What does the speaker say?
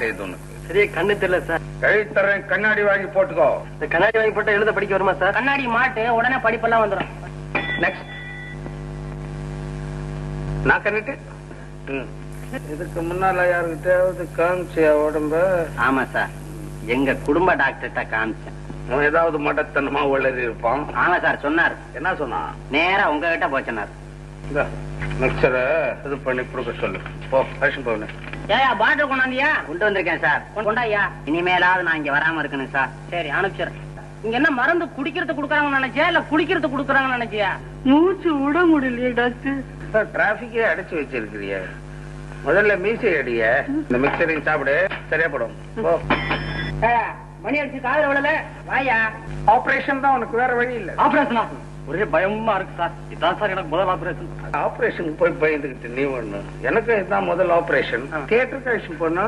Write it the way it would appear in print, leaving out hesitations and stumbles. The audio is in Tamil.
செய்யுது உனக்கு? சரியா கண்ணு தெரியல சார். கழித்தரேன், கண்ணாடி வாங்கி போட்டுக்கோ. இந்த கண்ணாடி வாங்கி போட்டா எழுத படிக்க வருமா சார்? கண்ணாடி மாட்டு உடனே படிப்பெல்லாம் வந்துடும். நெக்ஸ்ட். நான் கண்ணிட்டு இதுக்கு முன்னால யாருக்கிட்டாவது காமிச்சியா உடம்ப? ஆமா சார், எங்க குடும்ப டாக்டர்கிட்ட காமிச்சேன். அவன் ஏதாவது மடத்தனமா உளறி இருப்பான். ஆமா சார், சொன்னார். என்ன சொன்னா? நேரா உங்ககிட்ட போச்சனார். மிக்சரை இது பண்ணி கொடுக்க சொல்லு. போ, ஃபேஷன் போன. ஏயா பாட்டில் கொண்டாந்தியா? கொண்டு வந்திருக்கேன் சார். கொண்டாயா? இனிமேலாவது நான் இங்க வராம இருக்கணும் சார். சரி, அனுப்பிச்சிடுறேன். இங்க என்ன மருந்து குடிக்கிறது குடுக்கறாங்கன்னு நினைச்சியா இல்ல குடிக்கிறது குடுக்கறாங்கன்னு நினைச்சியா? மூச்சு விட முடியலையே டாக்டர். டிராபிக்கே அடைச்சு வச்சிருக்கிறிய. முதல்ல மீசை அடிய. இந்த மிக்சரையும் சாப்பிடு, சரியா படும். போ. மணி அடிச்சு காதல விடல. வாயா. ஆபரேஷன் தான், உனக்கு வேற வழி இல்ல. ஆபரேஷனா? ஒரே பயமா இருக்கு சார். இதான் சார் எனக்கு முதல் ஆபரேஷன். ஆபரேஷன் போய் பயந்துகிட்டு நீ ஒண்ணு. எனக்கு இதுதான் முதல் ஆபரேஷன். தியேட்டருக்கு அழைச்சு போனா